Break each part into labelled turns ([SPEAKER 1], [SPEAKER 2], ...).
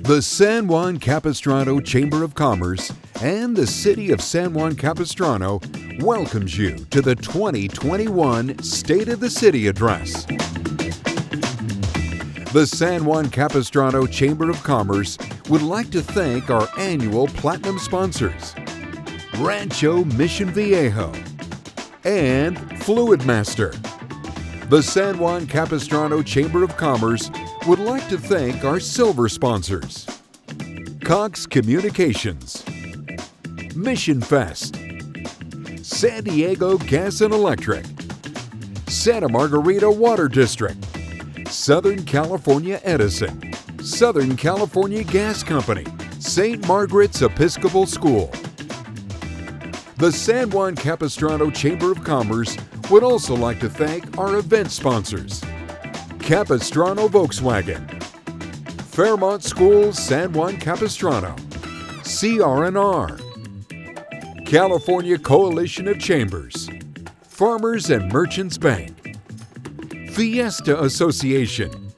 [SPEAKER 1] The San Juan Capistrano Chamber of Commerce and the City of San Juan Capistrano welcomes you to the 2021 State of the City Address. The San Juan Capistrano Chamber of Commerce would like to thank our annual platinum sponsors, Rancho Mission Viejo and Fluid Master. The San Juan Capistrano Chamber of Commerce would like to thank our silver sponsors, Cox Communications, Mission Fest, San Diego Gas and Electric, Santa Margarita Water District, Southern California Edison, Southern California Gas Company, St. Margaret's Episcopal School. The San Juan Capistrano Chamber of Commerce would also like to thank our event sponsors, Capistrano Volkswagen, Fairmont Schools San Juan Capistrano, CR&R, California Coalition of Chambers, Farmers and Merchants Bank, Fiesta Association,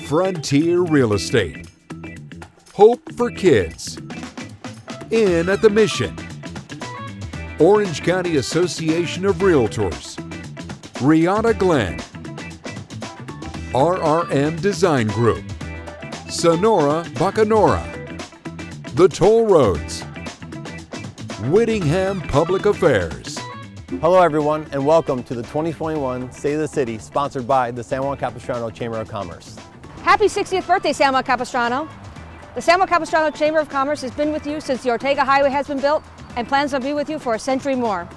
[SPEAKER 1] Frontier Real Estate, Hope for Kids, Inn at the Mission, Orange County Association of Realtors, Riata Glen, RRM Design Group, Sonora Bacanora, The Toll Roads, Whittingham Public Affairs.
[SPEAKER 2] Hello everyone and welcome to the 2021 State of the City sponsored by the San Juan Capistrano Chamber of Commerce.
[SPEAKER 3] Happy 60th birthday, San Juan Capistrano. The San Juan Capistrano Chamber of Commerce has been with you since the Ortega Highway has been built and plans to be with you for a century more.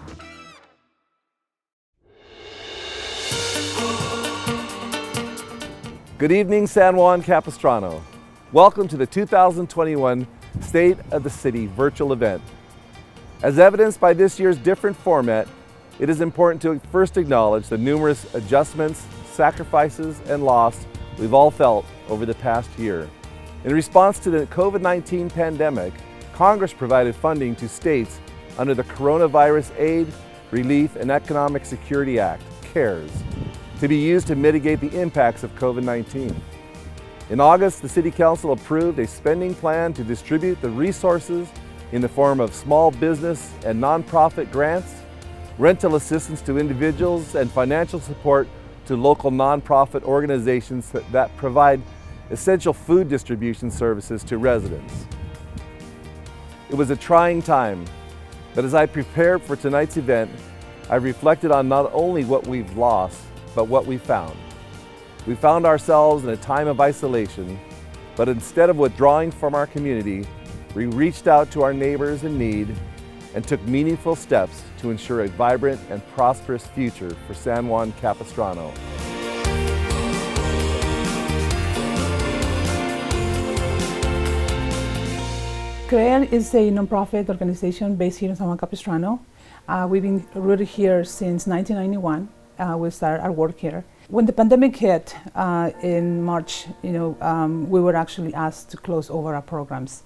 [SPEAKER 4] Good evening, San Juan Capistrano. Welcome to the 2021 State of the City virtual event. As evidenced by this year's different format, it is important to first acknowledge the numerous adjustments, sacrifices, and loss we've all felt over the past year. In response to the COVID-19 pandemic, Congress provided funding to states under the Coronavirus Aid, Relief, and Economic Security Act, CARES, to be used to mitigate the impacts of COVID-19. In August, the City Council approved a spending plan to distribute the resources in the form of small business and nonprofit grants, rental assistance to individuals, and financial support to local nonprofit organizations that provide essential food distribution services to residents. It was a trying time, but as I prepared for tonight's event, I reflected on not only what we've lost, but what we found. We found ourselves in a time of isolation, but instead of withdrawing from our community, we reached out to our neighbors in need and took meaningful steps to ensure a vibrant and prosperous future for San Juan Capistrano.
[SPEAKER 5] CREAR is a nonprofit organization based here in San Juan Capistrano. We've been rooted here since 1991. We started our work here. When the pandemic hit in March, we were actually asked to close over our programs.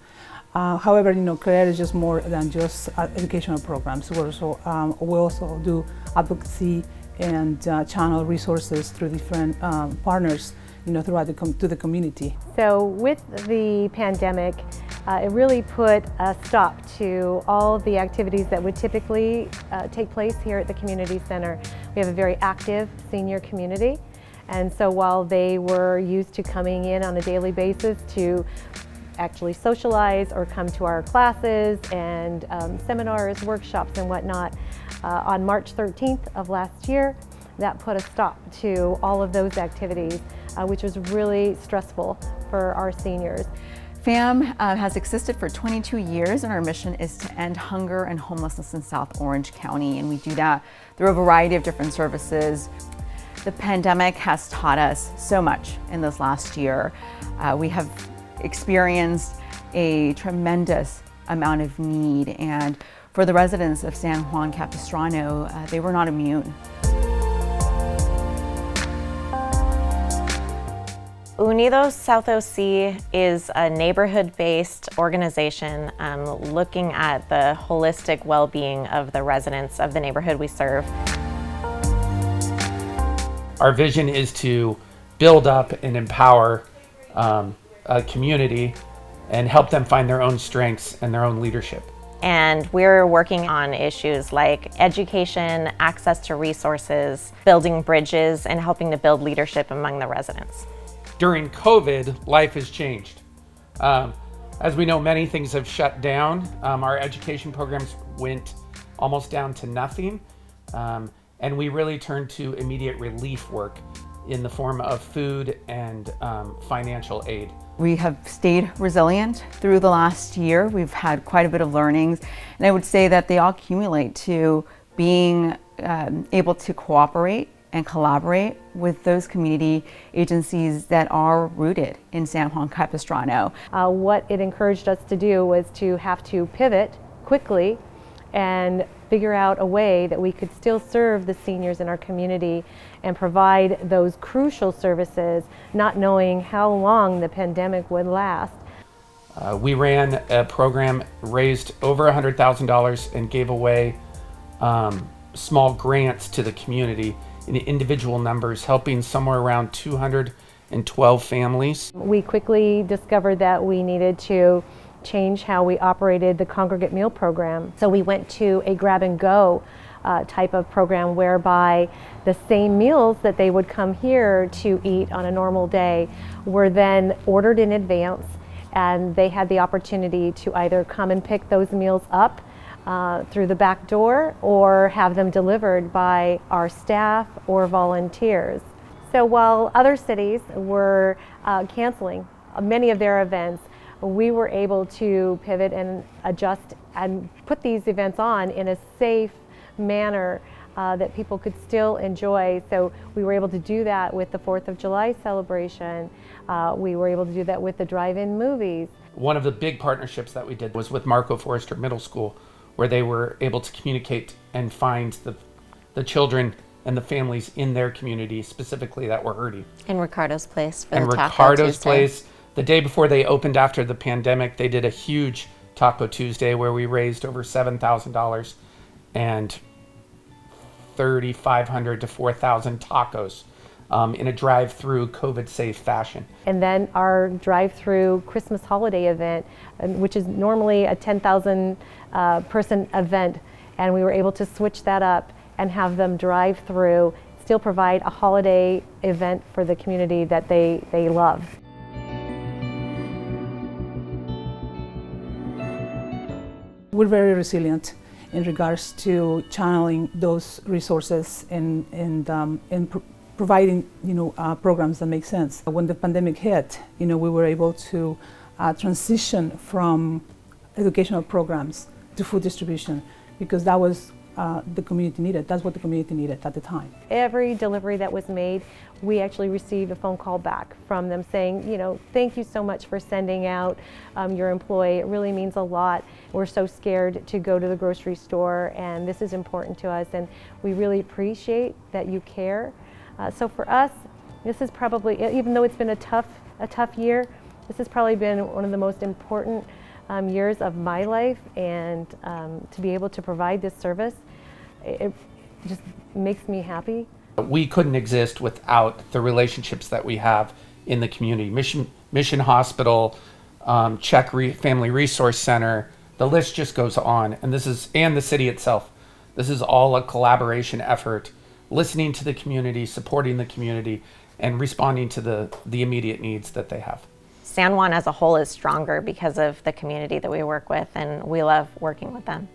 [SPEAKER 5] However, CREAR is just more than just educational programs. We also do advocacy and channel resources through different partners, throughout to the community.
[SPEAKER 6] So with the pandemic, it really put a stop to all of the activities that would typically take place here at the community center. We have a very active senior community, and so while they were used to coming in on a daily basis to actually socialize or come to our classes and seminars, workshops, and whatnot, on March 13th of last year, that put a stop to all of those activities, which was really stressful for our seniors.
[SPEAKER 7] FAM has existed for 22 years, and our mission is to end hunger and homelessness in South Orange County, and we do that through a variety of different services. The pandemic has taught us so much in this last year. We have experienced a tremendous amount of need, and for the residents of San Juan Capistrano, they were not immune.
[SPEAKER 8] Unidos South OC is a neighborhood-based organization looking at the holistic well-being of the residents of the neighborhood we serve.
[SPEAKER 9] Our vision is to build up and empower community and help them find their own strengths and their own leadership.
[SPEAKER 8] And we're working on issues like education, access to resources, building bridges, and helping to build leadership among the residents.
[SPEAKER 9] During COVID, life has changed. As we know, many things have shut down. Our education programs went almost down to nothing. And we really turned to immediate relief work in the form of food and financial aid.
[SPEAKER 7] We have stayed resilient through the last year. We've had quite a bit of learnings, and I would say that they all accumulate to being able to cooperate and collaborate with those community agencies that are rooted in San Juan Capistrano.
[SPEAKER 6] What it encouraged us to do was to have to pivot quickly and figure out a way that we could still serve the seniors in our community and provide those crucial services, not knowing how long the pandemic would last.
[SPEAKER 9] We ran a program, raised over $100,000 and gave away small grants to the community in individual numbers, helping somewhere around 212 families.
[SPEAKER 6] We quickly discovered that we needed to change how we operated the congregate meal program. So we went to a grab and go type of program whereby the same meals that they would come here to eat on a normal day were then ordered in advance, and they had the opportunity to either come and pick those meals up through the back door or have them delivered by our staff or volunteers. So while other cities were canceling many of their events, we were able to pivot and adjust and put these events on in a safe manner that people could still enjoy. So we were able to do that with the 4th of July celebration. We were able to do that with the drive-in movies.
[SPEAKER 9] One of the big partnerships that we did was with Marco Forster Middle School, where they were able to communicate and find the children and the families in their community specifically that were hurting.
[SPEAKER 8] In Ricardo's Place for
[SPEAKER 9] And
[SPEAKER 8] the Taco
[SPEAKER 9] Ricardo's
[SPEAKER 8] Tuesday.
[SPEAKER 9] Place, the day before they opened after the pandemic, they did a huge Taco Tuesday where we raised over $7,000 and 3,500 to 4,000 tacos in a drive-through COVID-safe fashion.
[SPEAKER 6] And then our drive-through Christmas holiday event, which is normally a 10,000 person event, and we were able to switch that up and have them drive through, still provide a holiday event for the community that they love.
[SPEAKER 5] We're very resilient in regards to channeling those resources and providing programs that make sense. When the pandemic hit, we were able to transition from educational programs to food distribution because that was the community needed. That's what the community needed at the time.
[SPEAKER 6] Every delivery that was made, we actually received a phone call back from them saying, thank you so much for sending out your employee. It really means a lot. We're so scared to go to the grocery store, and this is important to us, and we really appreciate that you care. So for us, this is probably, even though it's been a tough year, this has probably been one of the most important years of my life, and to be able to provide this service, it just makes me happy.
[SPEAKER 9] We couldn't exist without the relationships that we have in the community. Mission Hospital, Czech Family Resource Center, the list just goes on. And the city itself. This is all a collaboration effort, listening to the community, supporting the community, and responding to the immediate needs that they have.
[SPEAKER 8] San Juan as a whole is stronger because of the community that we work with, and we love working with them.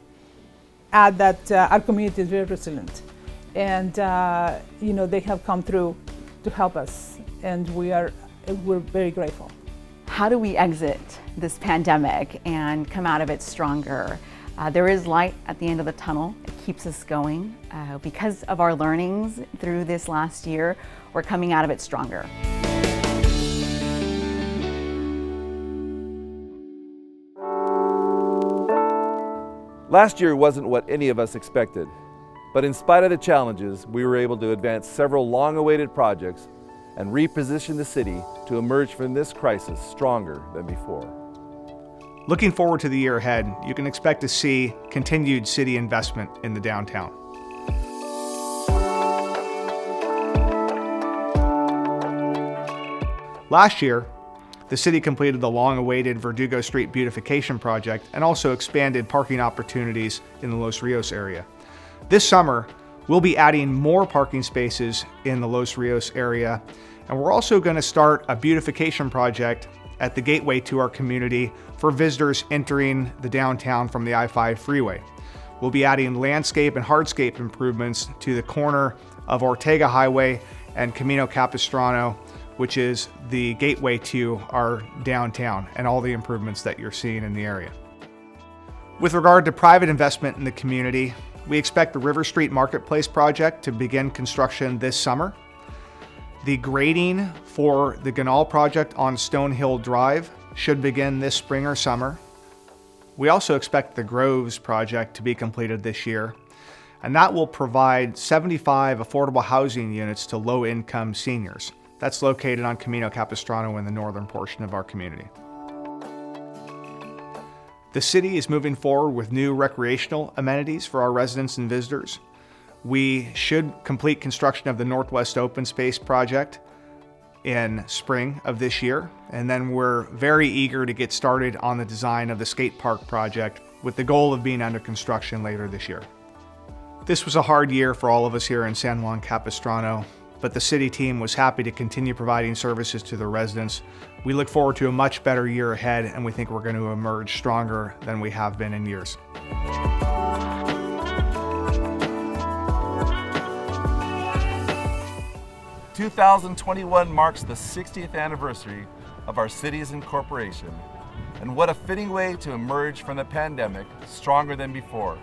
[SPEAKER 5] Add that our community is very resilient, and they have come through to help us, and we're very grateful.
[SPEAKER 7] How do we exit this pandemic and come out of it stronger? There is light at the end of the tunnel. It keeps us going. Because of our learnings through this last year, we're coming out of it stronger.
[SPEAKER 4] Last year wasn't what any of us expected, but in spite of the challenges, we were able to advance several long-awaited projects and reposition the city to emerge from this crisis stronger than before.
[SPEAKER 10] Looking forward to the year ahead, you can expect to see continued city investment in the downtown. Last year, The city completed the long-awaited Verdugo Street beautification project and also expanded parking opportunities in the Los Rios area. This summer, we'll be adding more parking spaces in the Los Rios area, and we're also going to start a beautification project at the gateway to our community for visitors entering the downtown from the I-5 freeway. We'll be adding landscape and hardscape improvements to the corner of Ortega Highway and Camino Capistrano, which is the gateway to our downtown, and all the improvements that you're seeing in the area. With regard to private investment in the community, we expect the River Street Marketplace project to begin construction this summer. The grading for the Ganal project on Stonehill Drive should begin this spring or summer. We also expect the Groves project to be completed this year, and that will provide 75 affordable housing units to low-income seniors. That's located on Camino Capistrano in the northern portion of our community. The city is moving forward with new recreational amenities for our residents and visitors. We should complete construction of the Northwest Open Space project in spring of this year, and then we're very eager to get started on the design of the skate park project with the goal of being under construction later this year. This was a hard year for all of us here in San Juan Capistrano, but the city team was happy to continue providing services to the residents. We look forward to a much better year ahead, and we think we're going to emerge stronger than we have been in years.
[SPEAKER 4] 2021 marks the 60th anniversary of our city's incorporation, and what a fitting way to emerge from the pandemic stronger than before.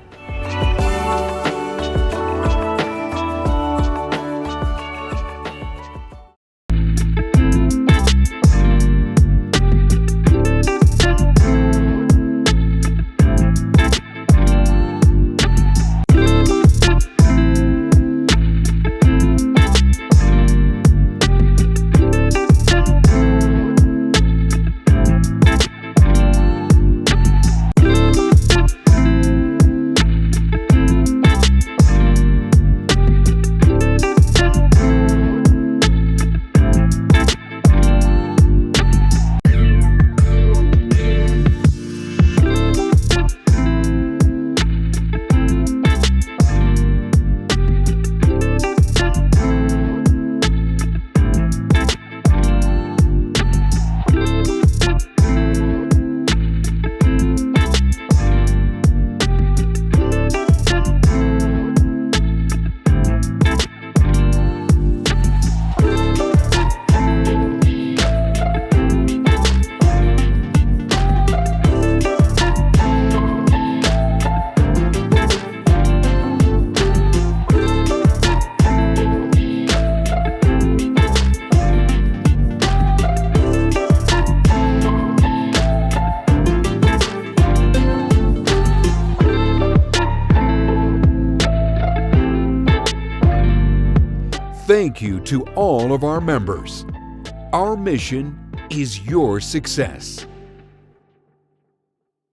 [SPEAKER 1] Thank you to all of our members. Our mission is your success.